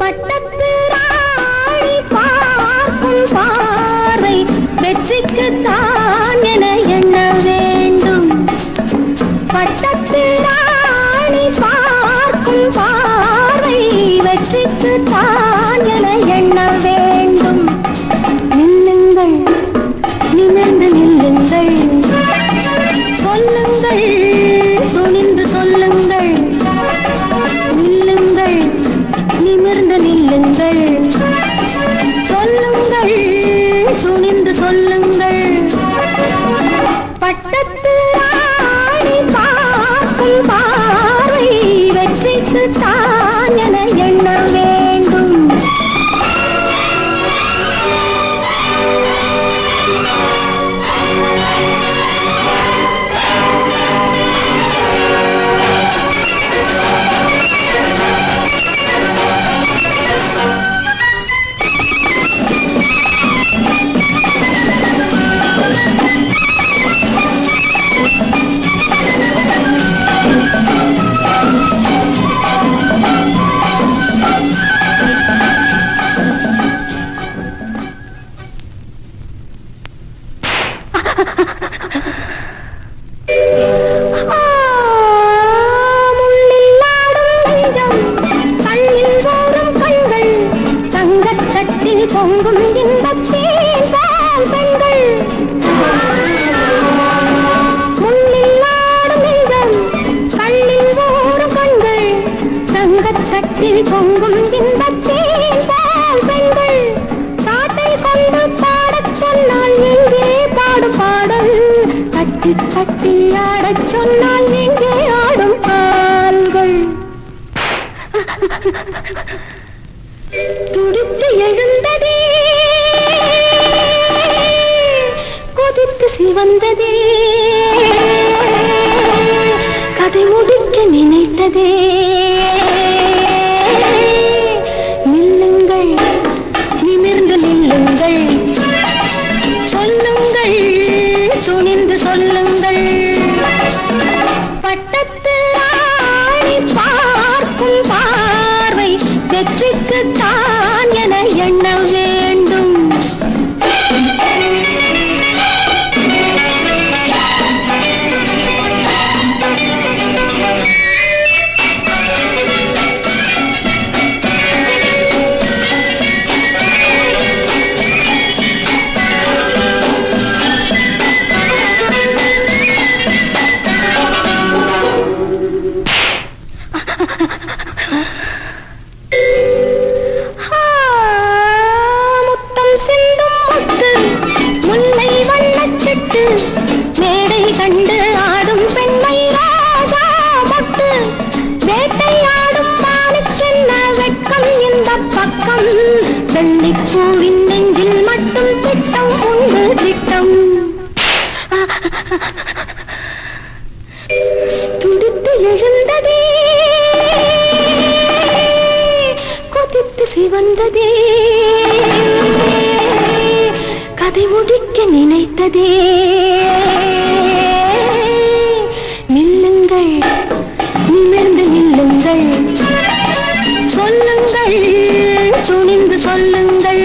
பட்டத்து ராணி பார்க்கும் பார்வை வெற்றிக்குத்தான் என எண்ண வேண்டும். பட்டத்து ராணி பார்க்கும் பார்வை வெற்றிக்குத்தான் என எண்ண வேண்டும். நில்லுங்கள், நிமிர்ந்து நில்லுங்கள், சொல்லுங்கள், துணிந்து சொல்லுங்கள். நில்லுங்கள், நிமிர்ந்து நில்லுங்கள், சொல்லுங்கள், துணிந்து சொல்லுங்கள். பட்டத்து ராணி பார்க்கும் பார்வை வெற்றிக்குத்தான் என எண்ண வேண்டும். பொங்கும் இன்பத்தேன் பெண்கள் முன்னில் ஆடும் நெஞ்சம் கண்ணில் ஊறும் கண்கள் தங்கச்சட்டில் பொங்கும் இன்பத்தேன் பெண்கள் பாட்டை கொண்டு பாடச் சொன்னால் எங்கே பாடும் பாடல் தட்டி தட்டி ஆடச் சொன்னால் எங்கே ஆடும் பால்கள். துடித்து எழுந்ததே, கொதித்து சிவந்ததே, கதை முடிக்க நினைத்ததே. நில்லுங்கள், நிமிர்ந்து நில்லுங்கள், சொல்லுங்கள், துணிந்து சொல்லுங்கள். பட்டத்து ராணி பார்க்கும் பார்வை வெற்றிக்குத்தான் என எண்ண வேண்டும். மேடை கண்டு ஆடும் பெண்மை ராஜா பட்டு வேட்டையாடும் மானுக்கென்ன வெட்கம் இந்த பக்கம். வெள்ளிப்பூவின் நெஞ்சில் மட்டும் திட்டம் உண்டு திட்டம். துடித்து எழுந்ததே, கொதித்து சிவந்ததே, கதை முடிக்க நினைத்ததே. நில்லுங்கள், நிமிர்ந்து நில்லுங்கள், சொல்லுங்கள், துணிந்து சொல்லுங்கள்.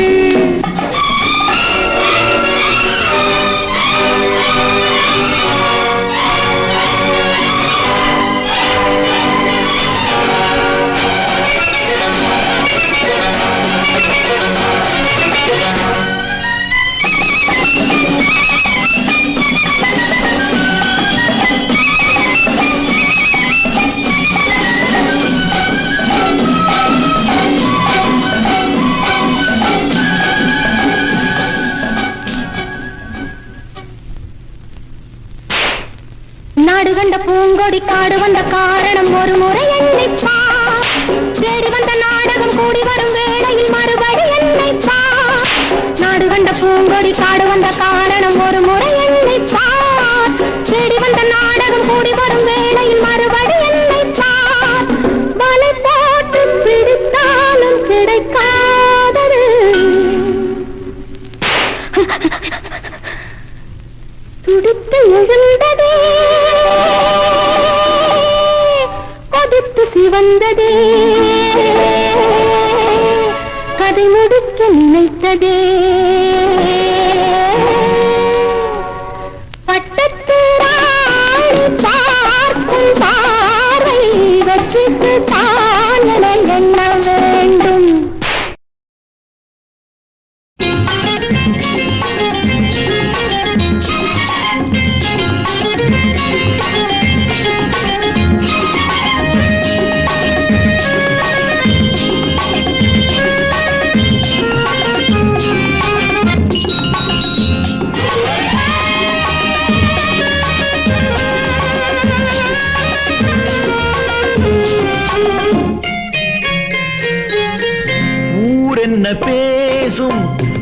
வந்ததே கதை முடிக்க நினைத்ததே பட்டத்து பார்க்கும் பார்வை வச்சுக்கு தான் என்ன வேண்டும் என்ன பேசும்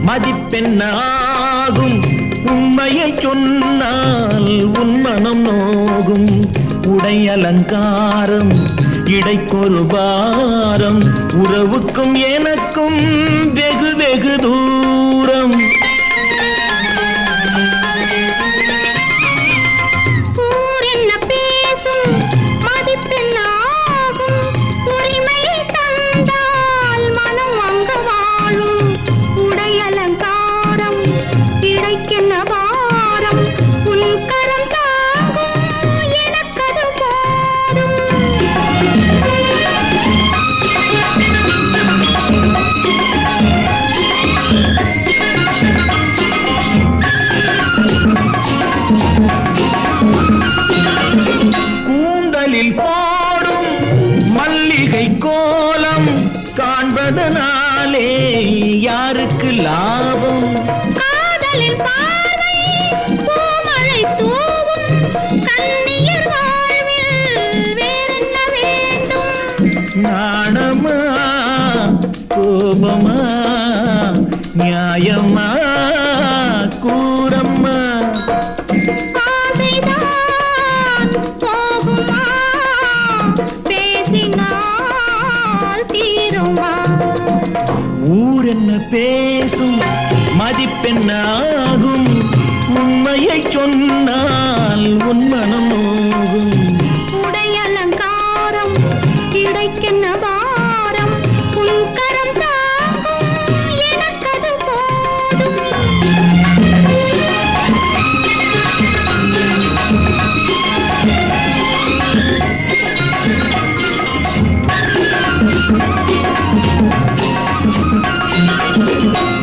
மதிப்பெண்ணாகும் உண்மையை சொன்னால் உன் மனம் நோகும் உடை அலங்காரம் இடைக்கொரு பாரம் உறவுக்கும் எனக்கும் வெகு வெகு தூரம் போடும் மல்லிகை கோலம் காண்பதனாலே யாருக்கு லாபம் காதலின் பார்வை பூமழை தூவும் கண்ணியர் வாழ்வில் வேறென்ன வேண்டும் நாணமா கோபமா நியாயமா கூறம்மா ஊர் என்ன பேசும் மதிப்பெண்ணாகும் உண்மையை சொன்னால் உன் மனம் நோகும் உடை அலங்காரம் கிடைக்கின்ற வாரம் உன் கரம் தாங்கும் எனக்கது போதும்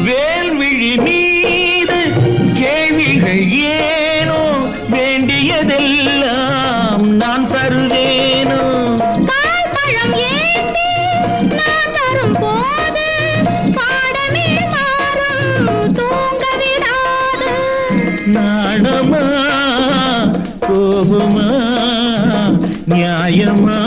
வேல்விழி மீது கேள்விகள் ஏனோ வேண்டியதெல்லாம் நான் தருவேனோ பழம் ஏந்தி நான் தரும் போது பாடமே மாறும் தூங்க விடாது நாணமா கோபமா நியாயமா